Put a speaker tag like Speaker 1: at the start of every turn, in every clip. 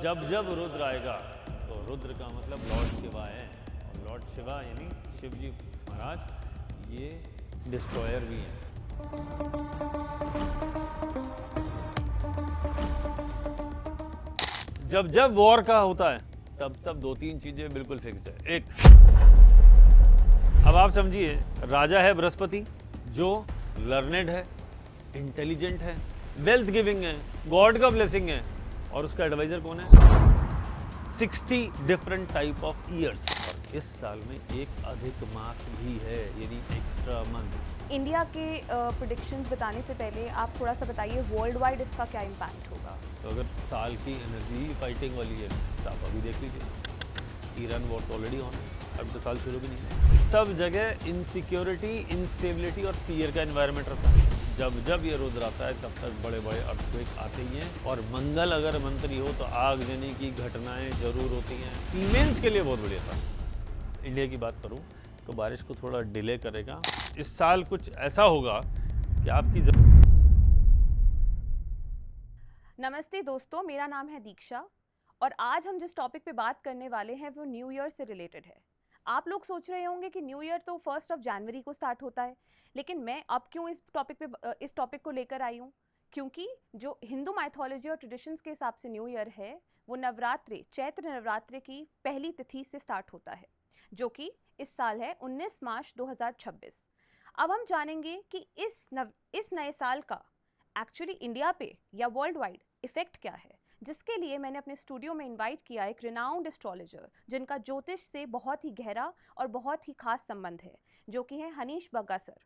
Speaker 1: जब जब रुद्र आएगा, तो रुद्र का मतलब लॉर्ड शिवा है, और लॉर्ड शिवा यानी शिव जी महाराज ये डिस्ट्रॉयर भी हैं। जब जब वॉर का होता है तब तब दो तीन चीजें बिल्कुल फिक्स्ड है। एक, अब आप समझिए, राजा है बृहस्पति जो लर्नेड है, इंटेलिजेंट है, वेल्थ गिविंग है, गॉड का ब्लेसिंग है, और उसका एडवाइजर कौन है? 60 डिफरेंट टाइप ऑफ ईयर्स। और इस साल में एक अधिक मास भी है, यानी एक्स्ट्रा मंथ।
Speaker 2: इंडिया के प्रेडिक्शंस बताने से पहले आप थोड़ा सा बताइए वर्ल्ड वाइड इसका क्या इम्पैक्ट होगा?
Speaker 1: तो अगर साल की एनर्जी फाइटिंग वाली है तो आप अभी देख लीजिए, ईरान वॉर तो ऑलरेडी ऑन है, अब तो साल शुरू भी नहीं है। सब जगह इनसिक्योरिटी, इंस्टेबिलिटी और फियर का एनवायरनमेंट रहता है। जब जब ये रुद्र आता है तब तक बड़े बड़े अर्थक्वेक आते ही हैं, और मंगल अगर मंत्री हो तो आगजनी की घटनाएं जरूर होती हैं। फीमेल्स के लिए बहुत बढ़िया था। इंडिया की बात करूं तो बारिश को थोड़ा डिले करेगा। इस साल कुछ ऐसा होगा कि आपकी
Speaker 2: नमस्ते दोस्तों, मेरा नाम है दीक्षा और आज हम जिस टॉपिक पे बात करने वाले हैं वो न्यू ईयर से रिलेटेड है। आप लोग सोच रहे होंगे कि न्यू ईयर तो 1 जनवरी को स्टार्ट होता है, लेकिन मैं अब क्यों इस टॉपिक को लेकर आई हूँ? क्योंकि जो हिंदू माइथोलॉजी और ट्रेडिशंस के हिसाब से न्यू ईयर है वो नवरात्रि, चैत्र नवरात्रि की पहली तिथि से स्टार्ट होता है, जो कि इस साल है 19 मार्च 2026। अब हम जानेंगे कि इस नए साल का एक्चुअली इंडिया पे या वर्ल्ड वाइड इफेक्ट क्या है, जिसके लिए मैंने अपने स्टूडियो में इनवाइट किया एक रिनाउंड एस्ट्रोलॉजर जिनका ज्योतिष से बहुत ही गहरा और बहुत ही खास संबंध है, जो कि हैं हनीश बग्गा सर।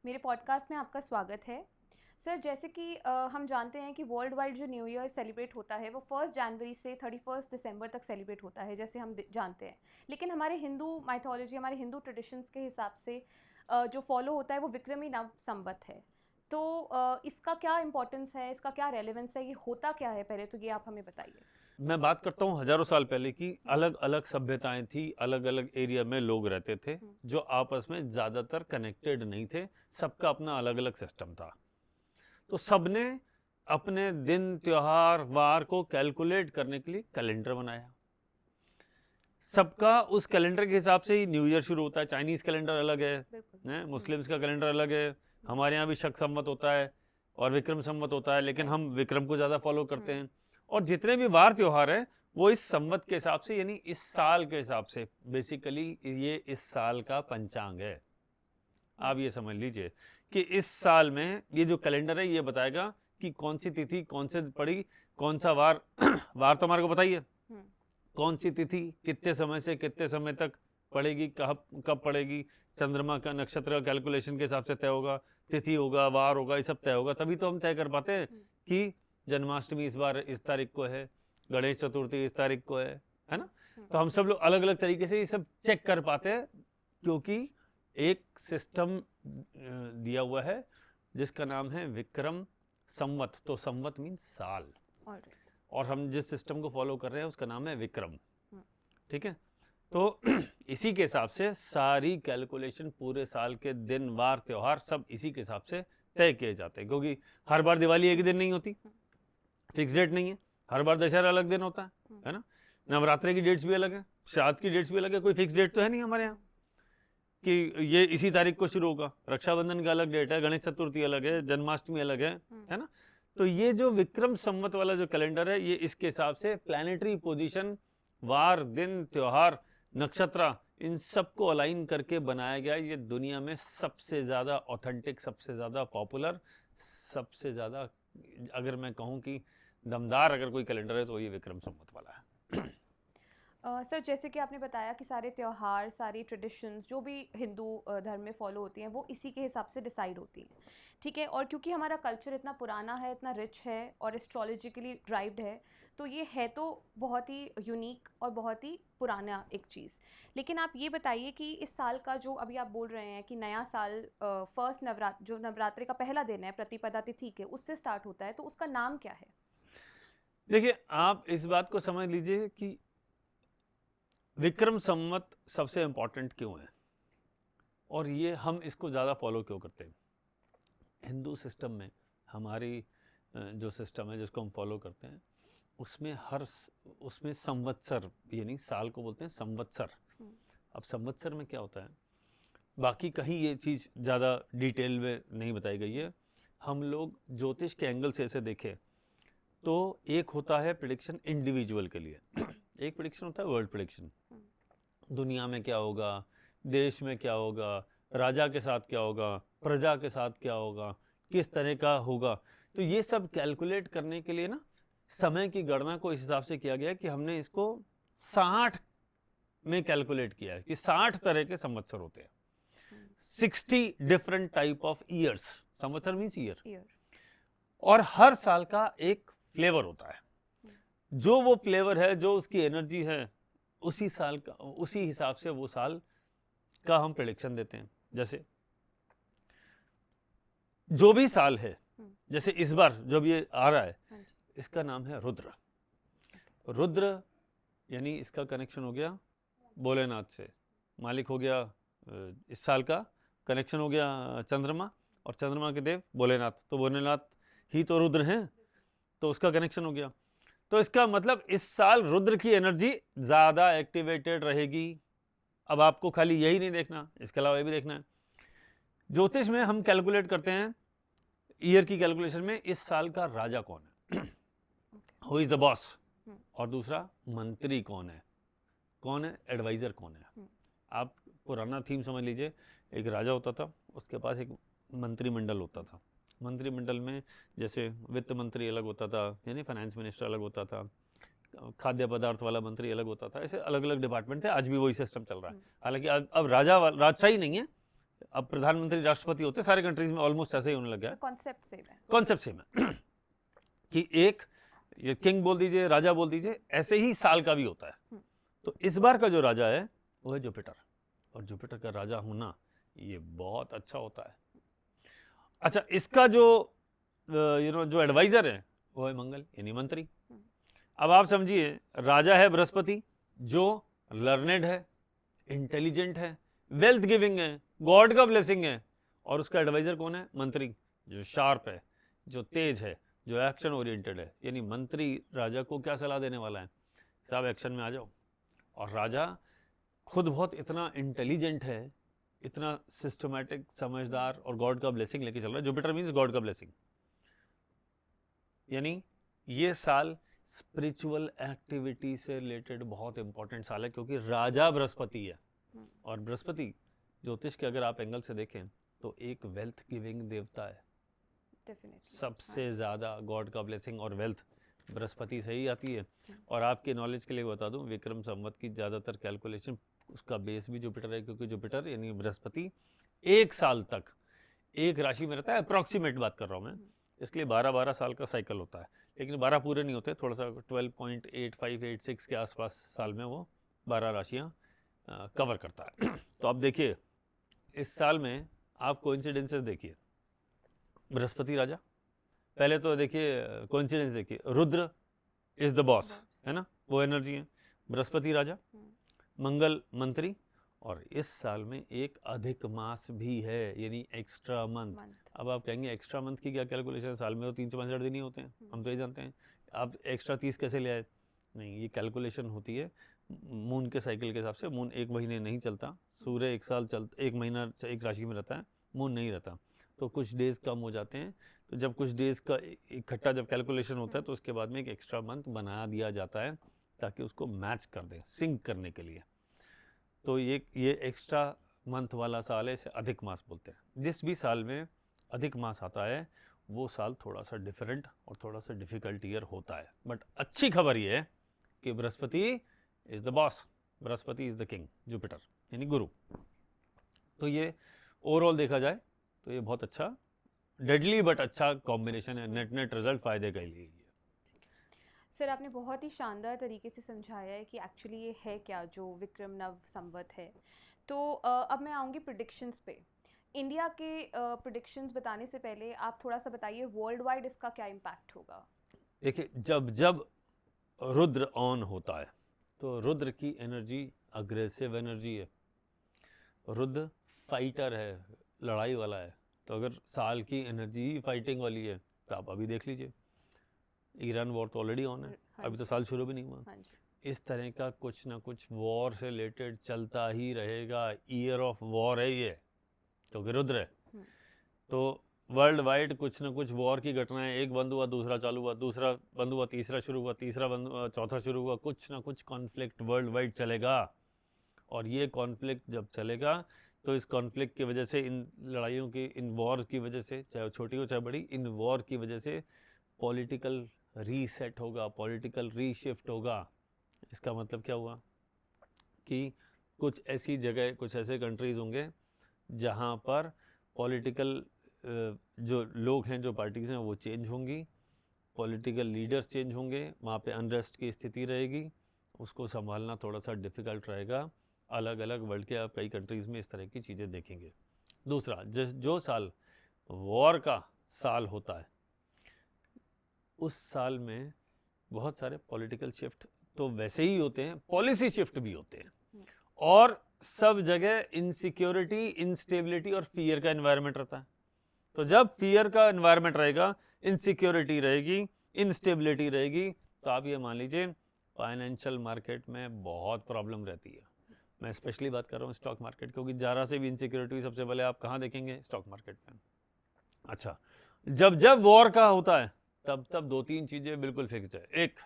Speaker 2: मेरे पॉडकास्ट में आपका स्वागत है सर। जैसे कि हम जानते हैं कि वर्ल्ड वाइड जो न्यू ईयर सेलिब्रेट होता है वो 1 जनवरी से 31 दिसंबर तक सेलिब्रेट होता है, जैसे हम जानते हैं। लेकिन हमारे हिंदू माइथोलॉजी, हमारे हिंदू ट्रेडिशंस के हिसाब से जो फॉलो होता है वो विक्रमी नव संवत है। तो इसका क्या इम्पोर्टेंस है, इसका क्या रेलेवेंस है, ये होता क्या है, पहले तो ये आप हमें बताइए।
Speaker 1: मैं बात करता हूँ हजारों साल पहले की। अलग अलग सभ्यताएं थी, अलग अलग एरिया में लोग रहते थे जो आपस में ज्यादातर कनेक्टेड नहीं थे, सबका अपना अलग अलग सिस्टम था। तो सबने अपने दिन, त्योहार, वार को कैलकुलेट करने के लिए कैलेंडर बनाया। सबका उस कैलेंडर के हिसाब से ही न्यू ईयर शुरू होता है। चाइनीज कैलेंडर अलग है, मुस्लिम्स का कैलेंडर अलग है, हमारे यहाँ भी शक संवत होता है और विक्रम संवत होता है, लेकिन हम विक्रम को ज्यादा फॉलो करते हैं। और जितने भी वार त्योहार है वो इस संवत के हिसाब से, यानी इस साल के हिसाब से। बेसिकली ये इस साल का पंचांग है। आप ये समझ लीजिए कि इस साल में ये जो कैलेंडर है ये बताएगा कि कौन सी तिथि कौन से पड़ी, कौन सा वार वार तो हमारे को बताइए, कौन सी तिथि कितने समय से कितने समय तक पड़ेगी, कब पड़ेगी, चंद्रमा का, नक्षत्र का कैलकुलेशन के हिसाब से तय होगा, तिथि होगा, वार होगा, ये सब तय होगा। तभी तो हम तय कर पाते हैं कि जन्माष्टमी इस बार इस तारीख को है, गणेश चतुर्थी इस तारीख को है ना। तो हम सब लोग अलग अलग तरीके से ये सब चेक कर पाते हैं, क्योंकि एक सिस्टम दिया हुआ है जिसका नाम है विक्रम संवत। तो संवत मीन्स साल, और हम जिस सिस्टम को फॉलो कर रहे हैं उसका नाम है विक्रम। ठीक है, तो इसी के हिसाब से सारी कैलकुलेशन, पूरे साल के दिन, वार, त्योहार सब इसी के हिसाब से तय किए जाते हैं। क्योंकि हर बार दिवाली एक दिन नहीं होती, फिक्स डेट नहीं है। हर बार दशहरा अलग दिन होता है ना। नवरात्रि की डेट्स भी अलग है, श्राद्ध की डेट्स भी अलग है, कोई फिक्स डेट तो है नहीं हमारे यहाँ कि ये इसी तारीख को शुरू होगा। रक्षाबंधन का अलग डेट है, गणेश चतुर्थी अलग है, जन्माष्टमी अलग है ना। तो ये जो विक्रम संवत वाला जो कैलेंडर है, ये इसके हिसाब से प्लैनेटरी पोजीशन, वार, दिन, त्योहार, नक्षत्र, इन सबको अलाइन करके बनाया गया। ये दुनिया में सबसे ज्यादा ऑथेंटिक, सबसे ज्यादा पॉपुलर, सबसे ज्यादा, अगर मैं कहूँ कि दमदार अगर कोई कैलेंडर है तो ये विक्रम संवत वाला है।
Speaker 2: सर, जैसे कि आपने बताया कि सारे त्योहार, सारी ट्रेडिशंस जो भी हिंदू धर्म में फॉलो होती हैं वो इसी के हिसाब से डिसाइड होती हैं, ठीक है। और क्योंकि हमारा कल्चर इतना पुराना है, इतना रिच है और एस्ट्रोलॉजिकली ड्राइव्ड है, तो ये है तो बहुत ही यूनिक और बहुत ही पुराना एक चीज़। लेकिन आप ये बताइए कि इस साल का जो अभी आप बोल रहे हैं कि नया साल जो नवरात्रि का पहला दिन है प्रतिपदा तिथि के, उससे स्टार्ट होता है, तो उसका नाम क्या है?
Speaker 1: देखिए, आप इस बात को समझ लीजिए कि विक्रम संवत सबसे इंपॉर्टेंट क्यों है और ये हम इसको ज़्यादा फॉलो क्यों करते हैं। हिंदू सिस्टम में हमारी जो सिस्टम है जिसको हम फॉलो करते हैं, उसमें संवत्सर, यानी साल को बोलते हैं संवत्सर। अब संवत्सर में क्या होता है, बाकी कहीं ये चीज़ ज़्यादा डिटेल में नहीं बताई गई है। हम लोग ज्योतिष के एंगल से इसे देखें तो एक होता है प्रेडिक्शन इंडिविजुअल के लिए, एक प्रेडिक्शन होता है वर्ल्ड प्रेडिक्शन, दुनिया में क्या होगा, देश में क्या होगा, राजा के साथ क्या होगा, प्रजा के साथ क्या होगा, किस तरह का होगा। तो ये सब कैलकुलेट करने के लिए ना समय की गणना को इस हिसाब से किया गया है कि हमने इसको 60 में कैलकुलेट किया है कि 60 तरह के संवत्सर होते हैं, 60 डिफरेंट टाइप ऑफ ईयर्स। संवत्सर मीन्स ईयर, और हर साल का एक फ्लेवर होता है। जो वो फ्लेवर है, जो उसकी एनर्जी है, उसी साल का, उसी हिसाब से वो साल का हम प्रेडिक्शन देते हैं। जैसे जो भी साल है, जैसे इस बार जब ये आ रहा है, इसका नाम है रुद्र। रुद्र यानी इसका कनेक्शन हो गया भोलेनाथ से, मालिक हो गया इस साल का कनेक्शन हो गया चंद्रमा, और चंद्रमा के देव भोलेनाथ, तो भोलेनाथ ही तो रुद्र हैं, तो उसका कनेक्शन हो गया। तो इसका मतलब इस साल रुद्र की एनर्जी ज़्यादा एक्टिवेटेड रहेगी। अब आपको खाली यही नहीं देखना, इसके अलावा ये भी देखना है। ज्योतिष में हम कैलकुलेट करते हैं ईयर की कैलकुलेशन में इस साल का राजा कौन है, हु इज द बॉस, और दूसरा मंत्री कौन है एडवाइजर कौन है। आप पुराना थीम समझ लीजिए, एक राजा होता था, उसके पास एक मंत्रिमंडल होता था। मंत्रिमंडल में जैसे वित्त मंत्री अलग होता था, यानी फाइनेंस मिनिस्टर अलग होता था, खाद्य पदार्थ वाला मंत्री अलग होता था, ऐसे अलग अलग डिपार्टमेंट थे। आज भी वही सिस्टम चल रहा है। हालांकि अब राजशाही नहीं है, अब प्रधानमंत्री राष्ट्रपति होते, सारे कंट्रीज में ऑलमोस्ट ऐसे ही होने लग गया है। कॉन्सेप्ट सेम है कि एक ये किंग बोल दीजिए, राजा बोल दीजिए, ऐसे ही साल का भी होता है। तो इस बार का जो राजा है वो है जुपिटर, और जुपिटर का राजा होना ये बहुत अच्छा होता है। अच्छा, इसका जो जो एडवाइजर है वो है मंगल, यानी मंत्री। अब आप समझिए, राजा है बृहस्पति, जो लर्नेड है, इंटेलिजेंट है, वेल्थ गिविंग है, गॉड का ब्लेसिंग है, और उसका एडवाइजर कौन है, मंत्री, जो शार्प है, जो तेज है, जो एक्शन ओरिएंटेड है। यानी मंत्री राजा को क्या सलाह देने वाला है, साहब एक्शन में आ जाओ। और राजा खुद बहुत इतना इंटेलिजेंट है, इतना सिस्टमैटिक, समझदार, और गॉड का ब्लेसिंग लेके चल रहा है। जुपिटर मीन्स गॉड का ब्लेसिंग। यानी ये साल स्पिरिचुअल एक्टिविटी से रिलेटेड बहुत इंपॉर्टेंट साल है, क्योंकि राजा बृहस्पति है, और बृहस्पति ज्योतिष के अगर आप एंगल से देखें तो एक वेल्थ गिविंग देवता है। सबसे ज्यादा गॉड का ब्लेसिंग और वेल्थ बृहस्पति से ही आती है। और आपके नॉलेज के लिए बता दूं, विक्रम संवत की ज्यादातर कैलकुलेशन उसका बेस भी जुपिटर है, क्योंकि जुपिटर यानी बृहस्पति एक साल तक एक राशि में रहता है। अप्रॉक्सीमेट बात कर रहा हूं मैं, इसलिए 12-12 साल का साइकिल होता है, लेकिन 12 पूरे नहीं होते, थोड़ा सा 12.8586 के आसपास साल में वो 12 राशियां कवर करता है। तो आप देखिए, इस साल में आप कोइंसिडेंसेस देखिए, बृहस्पति राजा, पहले तो देखिए कोइंसिडेंस देखिए, रुद्र इज द बॉस, है ना, वो एनर्जी है, बृहस्पति राजा, मंगल मंत्री, और इस साल में एक अधिक मास भी है, यानी एक्स्ट्रा मंथ। अब आप कहेंगे एक्स्ट्रा मंथ की क्या कैलकुलेशन, साल में तो 365 दिन ही होते हैं, हम तो ये जानते हैं, आप एक्स्ट्रा 30 कैसे ले आए। नहीं, ये कैलकुलेशन होती है मून के साइकिल के हिसाब से। मून एक महीने नहीं चलता, सूर्य एक साल चलता, एक महीना एक राशि में रहता है, मून नहीं रहता, तो कुछ डेज कम हो जाते हैं। तो जब कुछ डेज का इकट्ठा जब कैलकुलेशन होता है, तो उसके बाद में एक एक्स्ट्रा मंथ बना दिया जाता है, ताकि उसको मैच कर दें, सिंक करने के लिए। तो ये एक्स्ट्रा मंथ वाला साल है, इसे अधिक मास बोलते हैं। जिस भी साल में अधिक मास आता है, वो साल थोड़ा सा डिफरेंट और थोड़ा सा डिफिकल्ट ईयर होता है। बट अच्छी खबर ये है कि Brihaspati is the boss, Brihaspati is the king, Jupiter यानी गुरु। तो ये ओवरऑल देखा जाए तो ये बहुत अच्छा, डेडली बट अच्छा कॉम्बिनेशन है, नेट रिजल्ट फायदे के लिए।
Speaker 2: सर, आपने बहुत ही शानदार तरीके से समझाया है कि एक्चुअली ये है क्या जो विक्रम नव संवत है। तो अब मैं आऊँगी प्रेडिक्शंस पे। इंडिया के प्रेडिक्शंस बताने से पहले आप थोड़ा सा बताइए वर्ल्ड वाइड इसका क्या इम्पैक्ट होगा।
Speaker 1: देखिए, जब रुद्र ऑन होता है तो रुद्र की एनर्जी अग्रेसिव एनर्जी है, रुद्र फाइटर है, लड़ाई वाला है। तो अगर साल की एनर्जी ही फाइटिंग वाली है, तो आप अभी देख लीजिए, ईरान वॉर तो ऑलरेडी ऑन है, अभी तो साल शुरू भी नहीं हुआ।
Speaker 2: हाँ जी,
Speaker 1: इस तरह का कुछ ना कुछ वॉर से रिलेटेड चलता ही रहेगा। ईयर ऑफ वॉर है ये, क्योंकि रुद्र है। तो वर्ल्ड वाइड कुछ ना कुछ वॉर की घटनाएं, एक बंद हुआ दूसरा चालू हुआ, दूसरा बंद हुआ तीसरा शुरू हुआ, तीसरा बंद हुआ चौथा शुरू हुआ, कुछ ना कुछ कॉन्फ्लिक्ट वर्ल्ड वाइड चलेगा। और ये कॉन्फ्लिक्ट जब चलेगा तो इस कॉन्फ्लिक्ट की वजह से, इन लड़ाइयों की, इन वॉर की वजह से, चाहे छोटी हो चाहे बड़ी, इन वॉर की वजह से पॉलिटिकल रीसेट होगा, पॉलिटिकल रीशिफ्ट होगा। इसका मतलब क्या हुआ कि कुछ ऐसी जगह, कुछ ऐसे कंट्रीज़ होंगे जहाँ पर पॉलिटिकल जो लोग हैं, जो पार्टीज़ हैं, वो चेंज होंगी, पॉलिटिकल लीडर्स चेंज होंगे, वहाँ पे अनरेस्ट की स्थिति रहेगी, उसको संभालना थोड़ा सा डिफ़िकल्ट रहेगा। अलग अलग वर्ल्ड के आप कई कंट्रीज़ में इस तरह की चीज़ें देखेंगे। दूसरा, जो साल वॉर का साल होता है, उस साल में बहुत सारे पॉलिटिकल शिफ्ट तो वैसे ही होते हैं, पॉलिसी शिफ्ट भी होते हैं, और सब जगह इनसिक्योरिटी, इंस्टेबिलिटी और फियर का एनवायरनमेंट रहता है। तो जब फियर का एनवायरनमेंट रहेगा, इनसिक्योरिटी रहेगी, इंस्टेबिलिटी रहेगी, तो आप ये मान लीजिए फाइनेंशियल मार्केट में बहुत प्रॉब्लम रहती है। मैं स्पेशली बात कर रहा हूँ स्टॉक मार्केट, क्योंकि ज़रा से भी इनसिक्योरिटी सबसे पहले आप कहाँ देखेंगे? स्टॉक मार्केट में। अच्छा, जब जब वॉर का होता है तब तब दो तीन चीज़ें बिल्कुल फिक्स्ड है। एक,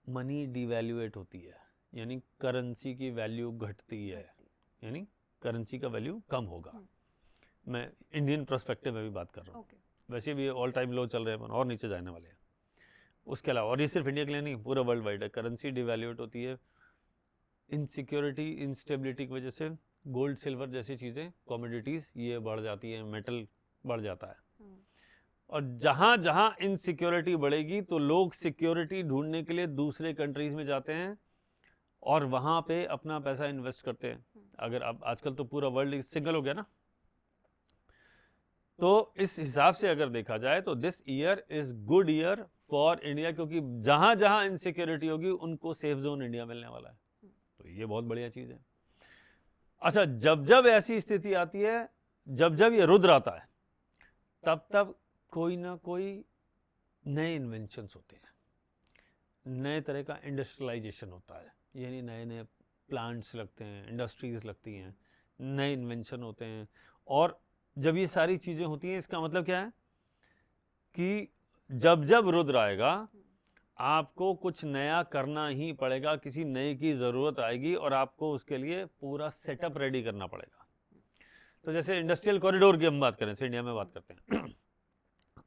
Speaker 1: मनी डिवैल्यूएट होती है, यानी करेंसी की वैल्यू घटती है, यानी करेंसी का वैल्यू कम होगा। मैं इंडियन पर्सपेक्टिव में भी बात कर रहा हूँ। वैसे भी ऑल टाइम लो चल रहे हैं और नीचे जाने वाले हैं। उसके अलावा, और ये सिर्फ इंडिया के लिए नहीं, पूरा वर्ल्ड वाइड है, करेंसी डिवैल्यूएट होती है। इनसिक्योरिटी, इंस्टेबिलिटी की वजह से गोल्ड सिल्वर जैसी चीज़ें, कमोडिटीज़, ये बढ़ जाती हैं, मेटल बढ़ जाता है। और जहाँ जहाँ इनसिक्योरिटी बढ़ेगी तो लोग सिक्योरिटी ढूंढने के लिए दूसरे कंट्रीज़ में जाते हैं और वहाँ पे अपना पैसा इन्वेस्ट करते हैं। अगर अब आजकल तो पूरा वर्ल्ड सिंगल हो गया ना, तो इस हिसाब से अगर देखा जाए तो this year is good year for India, क्योंकि जहां जहां इनसिक्योरिटी होगी उनको सेफ जोन इंडिया मिलने वाला है। तो ये बहुत बढ़िया चीज है। अच्छा, जब जब ऐसी स्थिति आती है, जब जब ये रुद्र आता है, तब तब कोई ना कोई नए इन्वेंशंस होते हैं, नए तरह का इंडस्ट्रियलाइजेशन होता है, यानी नए नए प्लांट्स लगते हैं, इंडस्ट्रीज लगती हैं, नए इन्वेंशन होते हैं। और जब ये सारी चीज़ें होती हैं, इसका मतलब क्या है कि जब जब रुद्र आएगा आपको कुछ नया करना ही पड़ेगा, किसी नए की ज़रूरत आएगी और आपको उसके लिए पूरा सेटअप रेडी करना पड़ेगा। तो जैसे इंडस्ट्रियल कॉरिडोर की हम बात करें, इंडिया में बात करते हैं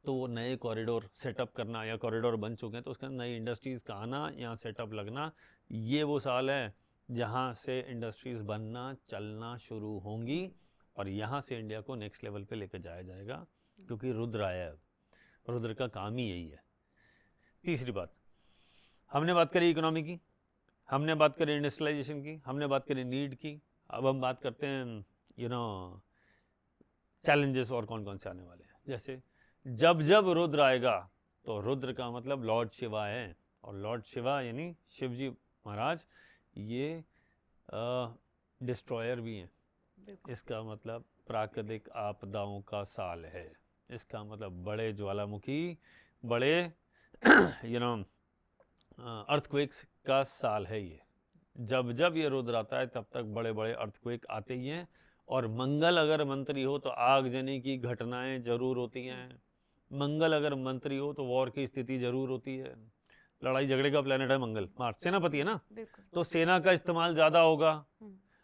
Speaker 1: तो वो नए कॉरिडोर सेटअप करना, या कॉरिडोर बन चुके हैं तो उसके अंदर नई इंडस्ट्रीज़ का आना, यहाँ सेटअप लगना, ये वो साल है जहाँ से इंडस्ट्रीज़ बनना, चलना शुरू होंगी और यहाँ से इंडिया को नेक्स्ट लेवल पे लेकर जाया जाएगा, क्योंकि रुद्र आया है। रुद्र का काम ही यही है। तीसरी बात, हमने बात करी इकोनॉमी की, हमने बात करी इंडस्ट्रियलाइजेशन की, हमने बात करी नीड की। अब हम बात करते हैं चैलेंजेस और कौन कौन से आने वाले हैं। जैसे जब जब रुद्र आएगा तो रुद्र का मतलब लॉर्ड शिवा है, और लॉर्ड शिवा यानी शिव जी महाराज, ये डिस्ट्रॉयर भी हैं। इसका मतलब प्राकृतिक आपदाओं का साल है। इसका मतलब बड़े ज्वालामुखी, बड़े अर्थक्वेक्स का साल है ये। जब जब ये रुद्र आता है तब तक बड़े बड़े अर्थक्वेक आते ही हैं। और मंगल अगर मंत्री हो तो आगजनी की घटनाएं जरूर होती हैं। मंगल अगर मंत्री हो तो वॉर की स्थिति जरूर होती है। लड़ाई झगड़े का प्लेनेट है मंगल, मार्स सेनापति है ना, तो सेना का इस्तेमाल ज़्यादा होगा।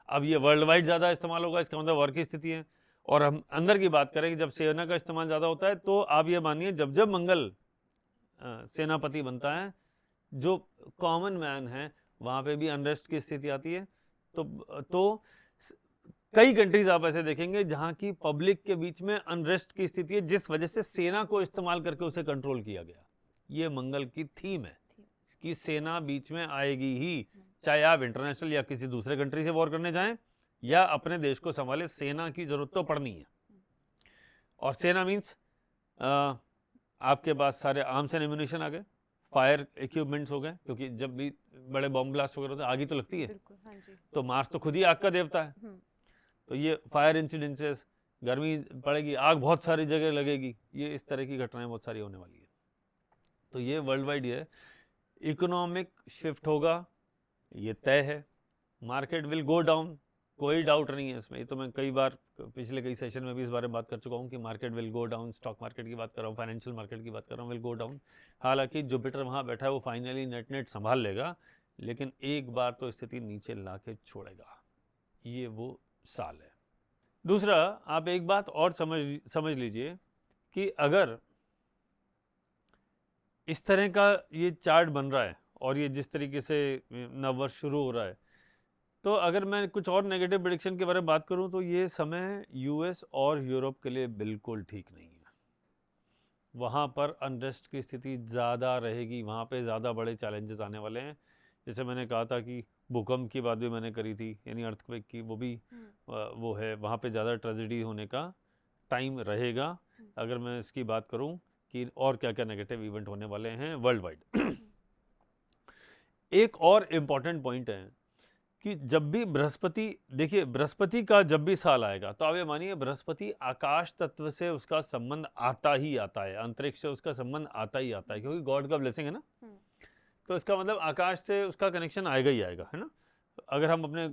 Speaker 1: अब ये वर्ल्ड वाइड ज़्यादा इस्तेमाल होगा, इसका मतलब वॉर की स्थिति है। और हम अंदर की बात करें कि जब सेना का इस्तेमाल ज़्यादा होता है तो आप ये मानिए जब जब मंगल सेनापति बनता है, जो कॉमन मैन है वहाँ पे भी अनरेस्ट की स्थिति आती है। तो कई कंट्रीज आप ऐसे देखेंगे जहाँ की पब्लिक के बीच में अनरेस्ट की स्थिति है, जिस वजह से सेना को इस्तेमाल करके उसे कंट्रोल किया गया। ये मंगल की थीम है कि सेना बीच में आएगी ही, चाहे आप इंटरनेशनल या किसी दूसरे कंट्री से वॉर करने जाएं या अपने देश को संभाले, सेना की जरूरत तो पड़नी है। और सेना मीन्स आपके पास सारे आर्म्स एंड एम्यूनिशन आ गए, फायर इक्विपमेंट्स हो गए, क्योंकि जब भी बड़े बॉम्ब ब्लास्ट वगैरह होते हैं आग ही तो लगती है।
Speaker 2: हाँ जी।
Speaker 1: तो मार्स तो खुद ही आग का देवता है। तो ये फायर इंसिडेंसेस, गर्मी पड़ेगी, आग बहुत सारी जगह लगेगी, ये इस तरह की घटनाएं बहुत सारी होने वाली है। तो ये वर्ल्ड वाइड है इकोनॉमिक शिफ्ट होगा, ये तय है। मार्केट विल गो डाउन, कोई डाउट नहीं है इसमें। ये तो मैं कई बार पिछले कई सेशन में भी इस बारे में बात कर चुका हूँ कि market will go down. Stock market की बात कर रहा हूँ, फाइनेंशियल मार्केट की बात कर रहा हूँ, विल गो डाउन। हालांकि जुपिटर वहाँ बैठा है, वो फाइनली नेट नेट संभाल लेगा, लेकिन एक बार तो स्थिति नीचे ला के छोड़ेगा। ये वो साल है। दूसरा, आप एक बात और समझ लीजिए कि अगर इस तरह का ये चार्ट बन रहा है और ये जिस तरीके से नववर्ष शुरू हो रहा है, तो अगर मैं कुछ और नेगेटिव प्रेडिक्शन के बारे में बात करूं तो ये समय यूएस और यूरोप के लिए बिल्कुल ठीक नहीं है। वहाँ पर अनरेस्ट की स्थिति ज़्यादा रहेगी, वहाँ पे ज़्यादा बड़े चैलेंजेस आने वाले हैं। जैसे मैंने कहा था कि भूकंप की बात भी मैंने करी थी, यानी अर्थक्वेक की, वो भी वो है, वहाँ पे ज़्यादा ट्रेजेडी होने का टाइम रहेगा। अगर मैं इसकी बात करूँ कि और क्या क्या नेगेटिव इवेंट होने वाले हैं वर्ल्ड वाइड। एक और इम्पॉर्टेंट पॉइंट है कि जब भी बृहस्पति, देखिए बृहस्पति का जब भी साल आएगा तो आप ये मानिए बृहस्पति आकाश तत्व से उसका संबंध आता ही आता है, अंतरिक्ष से उसका संबंध आता ही आता है, क्योंकि गॉड का ब्लेसिंग है ना। तो इसका मतलब आकाश से उसका कनेक्शन आएगा ही आएगा, है ना। अगर हम अपने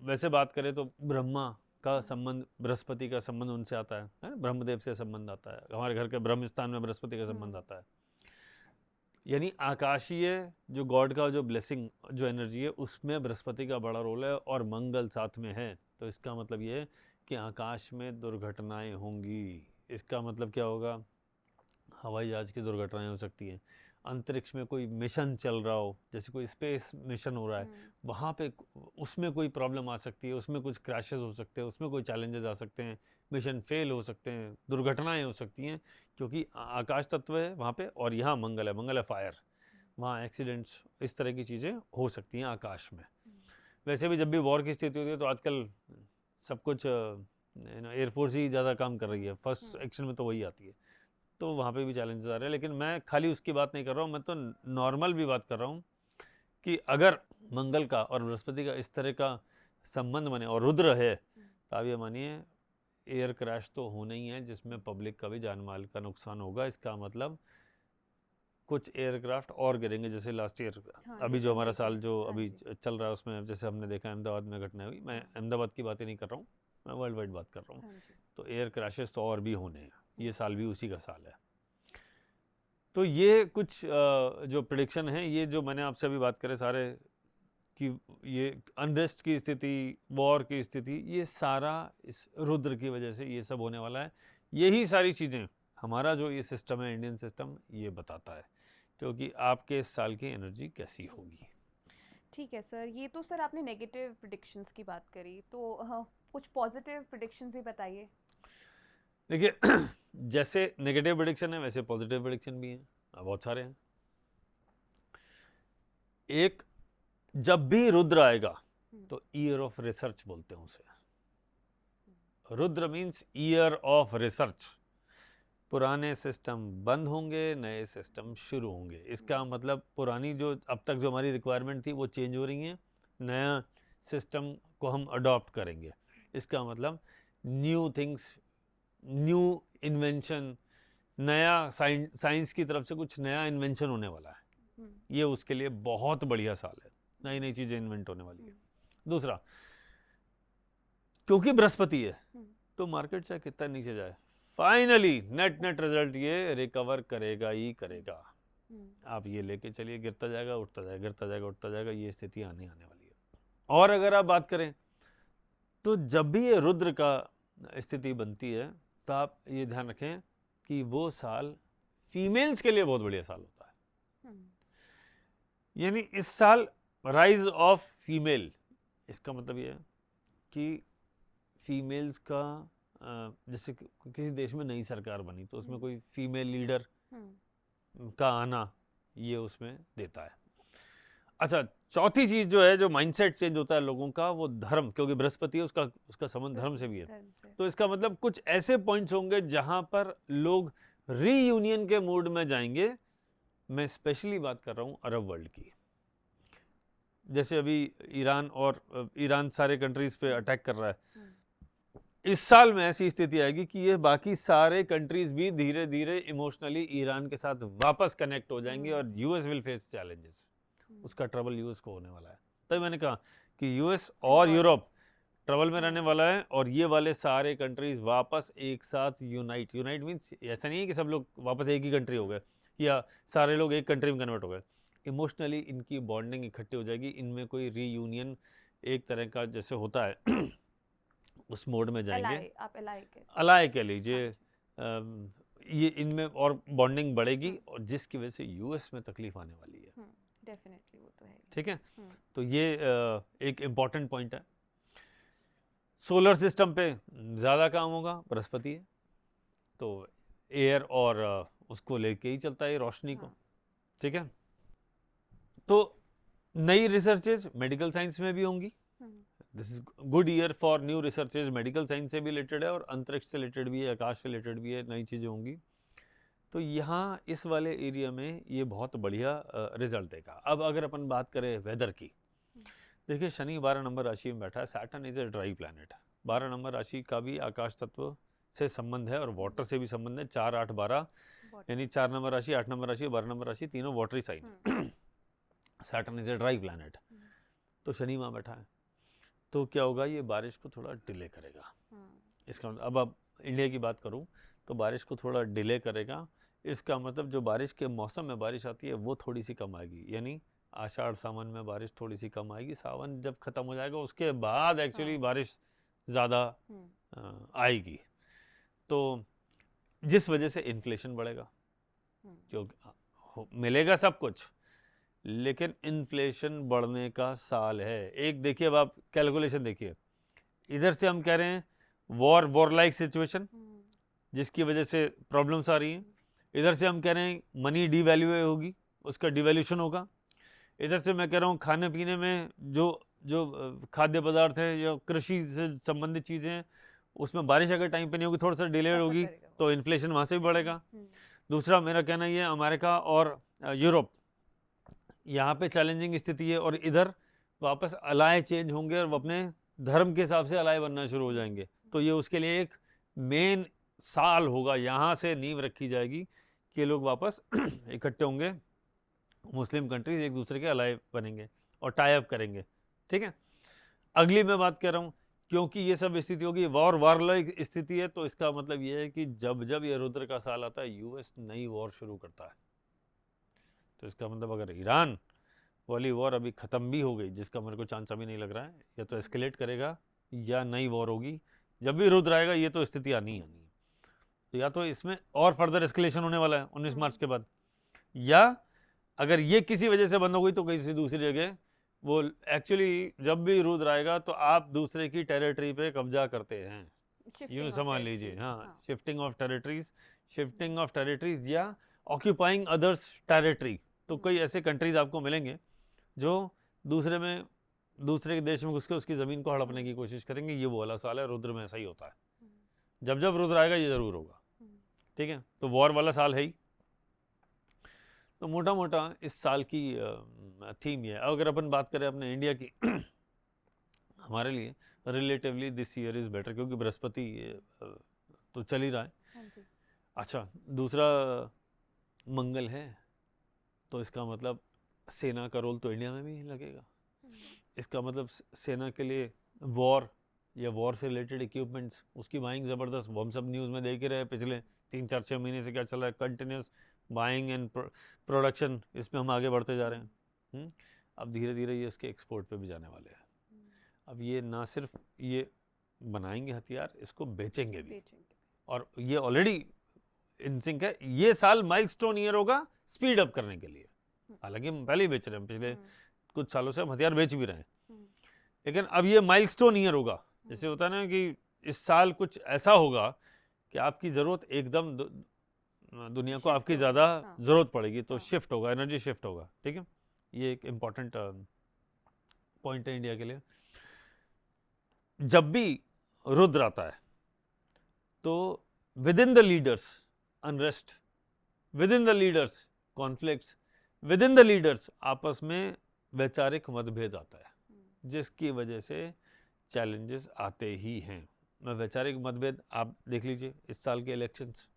Speaker 1: वैसे बात करें तो ब्रह्मा का संबंध, बृहस्पति का संबंध उनसे आता है ना, ब्रह्मदेव से संबंध आता है, हमारे घर के ब्रह्म स्थान में बृहस्पति का संबंध आता है। यानी आकाशीय जो गॉड का जो ब्लेसिंग, जो एनर्जी है, उसमें बृहस्पति का बड़ा रोल है और मंगल साथ में है। तो इसका मतलब ये है कि आकाश में दुर्घटनाएं होंगी। इसका मतलब क्या होगा, हवाई जहाज की दुर्घटनाएं हो सकती हैं, अंतरिक्ष में कोई मिशन चल रहा हो, जैसे कोई स्पेस मिशन हो रहा है, वहाँ पे उसमें कोई प्रॉब्लम आ सकती है, उसमें कुछ क्रैशेस हो सकते हैं, उसमें कोई चैलेंजेस आ सकते हैं, मिशन फेल हो सकते हैं, दुर्घटनाएं हो सकती हैं, क्योंकि आकाश तत्व है वहाँ पे और यहाँ मंगल है, मंगल है फायर, वहाँ एक्सीडेंट्स, इस तरह की चीज़ें हो सकती हैं आकाश में। वैसे भी जब भी वॉर की स्थिति होती है तो आजकल सब कुछ एयरफोर्स ही ज़्यादा काम कर रही है, फर्स्ट एक्शन में तो वही आती है, तो वहाँ पे भी चैलेंजेस आ रहे हैं। लेकिन मैं खाली उसकी बात नहीं कर रहा हूँ, मैं तो नॉर्मल भी बात कर रहा हूँ कि अगर मंगल का और बृहस्पति का इस तरह का संबंध बने और रुद्र है, तो आप ये मानिए एयर क्रैश तो होना ही है, जिसमें पब्लिक का भी जान माल का नुकसान होगा। इसका मतलब कुछ एयरक्राफ्ट और गिरेंगे, जैसे लास्ट ईयर अभी जो हमारा साल जो अभी चल रहा है उसमें जैसे हमने देखा अहमदाबाद में घटना हुई। मैं अहमदाबाद की बात ही नहीं कर रहा हूँ, मैं वर्ल्ड वाइड बात कर रहा हूँ। तो एयर क्रैशेस तो और भी होने हैं, ये साल भी उसी का साल है। तो ये कुछ जो प्रेडिक्शन है, ये जो मैंने आपसे अभी बात करे सारे, कि ये अनरेस्ट की स्थिति, वॉर की स्थिति, ये सारा इस रुद्र की वजह से ये सब होने वाला है। यही सारी चीज़ें हमारा जो ये सिस्टम है, इंडियन सिस्टम, ये बताता है, क्योंकि आपके इस साल की एनर्जी कैसी होगी।
Speaker 2: ठीक है सर, ये तो सर आपने नेगेटिव प्रेडिक्शंस की बात करी, तो कुछ पॉजिटिव प्रेडिक्शंस भी बताइए।
Speaker 1: देखिए जैसे नेगेटिव प्रेडिक्शन है वैसे पॉजिटिव प्रेडिक्शन भी हैं, बहुत सारे हैं। एक, जब भी रुद्र आएगा तो ईयर ऑफ रिसर्च बोलते हैं उसे। Rudra means year of research. पुराने सिस्टम बंद होंगे, नए सिस्टम शुरू होंगे। इसका मतलब पुरानी जो अब तक जो हमारी रिक्वायरमेंट थी वो चेंज हो रही है, नया सिस्टम को हम अडॉप्ट करेंगे। इसका मतलब न्यू थिंग्स, न्यू इन्वेंशन, नया साइंस की तरफ से कुछ नया इन्वेंशन होने वाला है। ये उसके लिए बहुत बढ़िया साल है, नई नई चीजें इन्वेंट होने वाली है। दूसरा, क्योंकि बृहस्पति है तो मार्केट चाहे कितना नीचे जाए, फाइनली नेट रिजल्ट ये रिकवर करेगा ही करेगा। आप ये लेके चलिए, गिरता जाएगा उठता जाएगा, गिरता जाएगा उठता जाएगा, ये स्थिति आने वाली है। और अगर आप बात करें तो जब भी ये रुद्र का स्थिति बनती है तो आप ये ध्यान रखें कि वो साल फीमेल्स के लिए बहुत बढ़िया साल होता है। यानी इस साल राइज ऑफ फीमेल, इसका मतलब ये है कि फीमेल्स का जैसे किसी देश में नई सरकार बनी तो उसमें कोई फीमेल लीडर का आना ये उसमें देता है। अच्छा, चौथी चीज जो है, जो माइंडसेट चेंज होता है लोगों का, वो धर्म, क्योंकि बृहस्पति है उसका संबंध धर्म से भी है। तो इसका मतलब कुछ ऐसे पॉइंट्स होंगे जहां पर लोग रीयूनियन के मूड में जाएंगे। मैं स्पेशली बात कर रहा हूं अरब वर्ल्ड की। जैसे अभी ईरान सारे कंट्रीज पे अटैक कर रहा है, इस साल में ऐसी स्थिति आएगी कि ये बाकी सारे कंट्रीज भी धीरे धीरे इमोशनली ईरान के साथ वापस कनेक्ट हो जाएंगे और यूएस विल फेस चैलेंजेस। उसका ट्रबल यूएस को होने वाला है। तभी मैंने कहा कि यूएस और यूरोप ट्रबल में रहने वाला है और ये वाले सारे कंट्रीज वापस एक साथ यूनाइट मीन्स ऐसा नहीं है कि सब लोग वापस एक ही कंट्री हो गए या सारे लोग एक कंट्री में कन्वर्ट हो गए। इमोशनली इनकी बॉन्डिंग इकट्ठी हो जाएगी, इनमें कोई रीयूनियन एक तरह का जैसे होता है उस मोड में जाएंगे।
Speaker 2: आप
Speaker 1: अलाय कह लीजिए। ये इनमें और बॉन्डिंग बढ़ेगी और जिसकी वजह से यूएस में तकलीफ आने वाली है।
Speaker 2: डेफिनेटली वो तो है।
Speaker 1: ठीक है, तो ये एक इम्पॉर्टेंट पॉइंट है। सोलर सिस्टम पे ज़्यादा काम होगा, बृहस्पति है तो एयर और उसको लेके ही चलता है रोशनी को। ठीक है, तो नई रिसर्चेज मेडिकल साइंस में भी होंगी। This is good year for new researches. Medical science से भी रिलेटेड है और अंतरिक्ष से रिलेटेड भी है, आकाश से रिलेटेड भी है, नई चीज़ें होंगी। तो यहाँ इस वाले एरिया में ये बहुत बढ़िया रिजल्ट देगा। अब अगर अपन बात करें वेदर की, देखिए शनि 12 नंबर राशि में बैठा है। Saturn is a dry planet. 12 number राशि का भी आकाश तत्व से संबंध है और वाटर से भी संबंध है। 4, 8, 12 यानी 4 नंबर राशि, 8 नंबर राशि, 12 नंबर राशि तीनों watery sign. Saturn is a dry planet. तो शनि वहाँ बैठा है तो क्या होगा, ये बारिश को थोड़ा डिले करेगा। इसका अब आप इंडिया की बात करूँ तो बारिश को थोड़ा डिले करेगा। इसका मतलब जो बारिश के मौसम में बारिश आती है वो थोड़ी सी कम आएगी, यानी आषाढ़ सावन में बारिश थोड़ी सी कम आएगी। सावन जब खत्म हो जाएगा उसके बाद एक्चुअली बारिश ज़्यादा आएगी। तो जिस वजह से इन्फ्लेशन बढ़ेगा, क्योंकि मिलेगा सब कुछ लेकिन इन्फ्लेशन बढ़ने का साल है। एक देखिए, अब आप कैलकुलेशन देखिए, इधर से हम कह रहे हैं वॉर लाइक सिचुएशन जिसकी वजह से प्रॉब्लम्स आ रही हैं। इधर से हम कह रहे हैं मनी डिवैल्यू होगी, उसका डिवैल्यूशन होगा। इधर से मैं कह रहा हूँ खाने पीने में जो खाद्य पदार्थ है या कृषि से संबंधित चीज़ें हैं उसमें बारिश अगर टाइम पे नहीं होगी, थोड़ा सा डिले होगी तो इन्फ्लेशन वहाँ से भी बढ़ेगा। दूसरा मेरा कहना ये, अमेरिका और यूरोप यहाँ पे चैलेंजिंग स्थिति है और इधर वापस अलाय चेंज होंगे और वो अपने धर्म के हिसाब से अलाय बनना शुरू हो जाएंगे। तो ये उसके लिए एक मेन साल होगा, यहाँ से नींव रखी जाएगी कि लोग वापस इकट्ठे होंगे, मुस्लिम कंट्रीज एक दूसरे के अलाय बनेंगे और टाई अप करेंगे। ठीक है, अगली मैं बात कर रहा हूँ क्योंकि ये सब स्थिति होगी वार स्थिति है, तो इसका मतलब ये है कि जब ये रुद्र का साल आता है यूएस नई वॉर शुरू करता है। तो इसका मतलब अगर ईरान वाली वॉर अभी ख़त्म भी हो गई, जिसका मेरे को चांस अभी नहीं लग रहा है, या तो एस्केलेट करेगा या नई वॉर होगी। जब भी रुद्र आएगा ये तो स्थिति आनी है, तो या तो इसमें और फर्दर एस्केलेशन होने वाला है 19 मार्च के बाद, या अगर ये किसी वजह से बंद हो गई तो किसी दूसरी जगह वो एक्चुअली जब भी रुद्र आएगा तो आप दूसरे की टेरिटरी पे कब्जा करते हैं, यूँ समझ लीजिए। हाँ, शिफ्टिंग ऑफ टेरिटरीज या ऑक्यूपाइंग अदर्स टेरिटरी। तो कई ऐसे कंट्रीज आपको मिलेंगे जो दूसरे के देश में घुस के उसकी ज़मीन को हड़पने की कोशिश करेंगे। ये वो वाला साल है, रुद्र में ऐसा ही होता है। जब रुद्र आएगा ये ज़रूर होगा। ठीक है, तो वॉर वाला साल है ही। तो मोटा मोटा इस साल की थीम ये है। अगर अपन बात करें अपने इंडिया की हमारे लिए relatively this year is better, क्योंकि बृहस्पति तो चल ही रहा है। अच्छा, दूसरा मंगल है, तो इसका मतलब सेना का रोल तो इंडिया में भी लगेगा। इसका मतलब सेना के लिए वॉर या वॉर से रिलेटेड इक्विपमेंट्स, उसकी बाइंग ज़बरदस्त, वो हम सब न्यूज़ में देख ही रहे हैं पिछले 3-4-6 महीने से क्या चल रहा है, कंटिन्यूस बाइंग एंड प्रोडक्शन, इसमें हम आगे बढ़ते जा रहे हैं। अब धीरे धीरे ये इसके एक्सपोर्ट पे भी जाने वाले हैं। अब ये ना सिर्फ ये बनाएंगे हथियार, इसको बेचेंगे भी, और ये ऑलरेडी इन सिंक है। ये साल माइलस्टोन ईयर होगा स्पीड अप करने के लिए। हालांकि हम पहले ही बेच रहे हैं, पिछले कुछ सालों से हम हथियार बेच भी रहे हैं, लेकिन अब ये माइलस्टोन ईयर होगा। जैसे होता है ना कि इस साल कुछ ऐसा होगा कि आपकी ज़रूरत एकदम दुनिया को आपकी ज़्यादा ज़रूरत पड़ेगी, तो शिफ्ट होगा, एनर्जी शिफ्ट होगा। ठीक है, ये एक इम्पॉर्टेंट पॉइंट है इंडिया के लिए। जब भी रुद्र आता है तो with in the leaders unrest, with in the leaders conflicts, with in the leaders आपस में वैचारिक मतभेद आता है, जिसकी वजह से चैलेंजेस आते ही हैं। में वैचारिक मतभेद आप देख लीजिए इस साल के इलेक्शंस,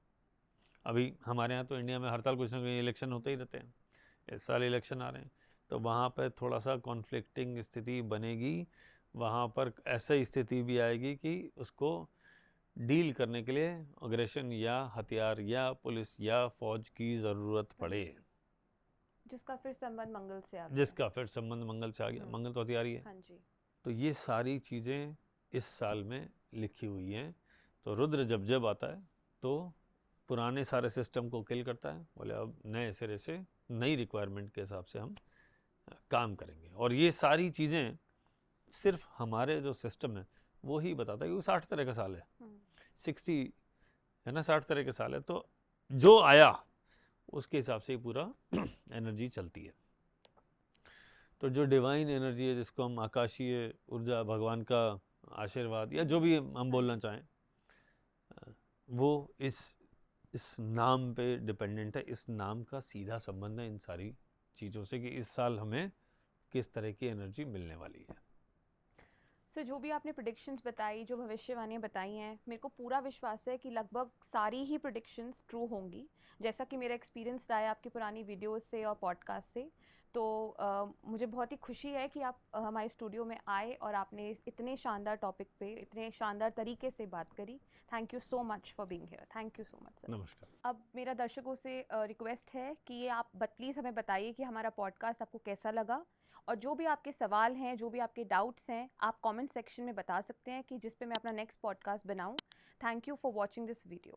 Speaker 1: अभी हमारे यहाँ तो इंडिया में हर साल कुछ ना कुछ इलेक्शन होते ही रहते हैं, इस साल इलेक्शन आ रहे हैं, तो वहाँ पर थोड़ा सा कॉन्फ्लिक्टिंग स्थिति बनेगी, वहाँ पर ऐसी स्थिति भी आएगी कि उसको डील करने के लिए अग्रेशन या हथियार या पुलिस या फौज की ज़रूरत पड़े,
Speaker 2: जिसका फिर संबंध मंगल से आ गया।
Speaker 1: जिसका फिर संबंध मंगल से आ गया। मंगल तो हथियार ही है।
Speaker 2: हाँ जी।
Speaker 1: तो ये सारी चीज़ें इस साल में लिखी हुई हैं। तो रुद्र जब जब आता है तो पुराने सारे सिस्टम को किल करता है, बोले अब नए सिरे से नई रिक्वायरमेंट के हिसाब से हम काम करेंगे। और ये सारी चीज़ें सिर्फ हमारे जो सिस्टम है वो ही बताता है, क्योंकि 60 तरह का साल है, 60 है ना, 60 तरह के साल है, तो जो आया उसके हिसाब से ही पूरा एनर्जी चलती है। तो जो डिवाइन एनर्जी है, जिसको हम आकाशीय ऊर्जा, भगवान का आशीर्वाद या जो भी हम बोलना चाहें, वो इस नाम पे डिपेंडेंट है। इस नाम का सीधा संबंध है इन सारी चीज़ों से कि इस साल हमें किस तरह की एनर्जी मिलने वाली है।
Speaker 2: सो जो भी आपने प्रेडिक्शंस बताई, जो भविष्यवाणियाँ बताई हैं, मेरे को पूरा विश्वास है कि लगभग सारी ही प्रेडिक्शंस ट्रू होंगी, जैसा कि मेरा एक्सपीरियंस रहा है आपकी पुरानी वीडियोस से और पॉडकास्ट से। तो मुझे बहुत ही खुशी है कि आप हमारे स्टूडियो में आए और आपने इस इतने शानदार टॉपिक पे इतने शानदार तरीके से बात करी। Thank you so much for being here. Thank you so much sir.
Speaker 1: नमस्कार।
Speaker 2: अब मेरा दर्शकों से रिक्वेस्ट है कि आप प्लीज़ हमें बताइए कि हमारा पॉडकास्ट आपको कैसा लगा, और जो भी आपके सवाल हैं, जो भी आपके डाउट्स हैं, आप कमेंट सेक्शन में बता सकते हैं कि जिस पे मैं अपना नेक्स्ट पॉडकास्ट बनाऊं। Thank you for watching this video.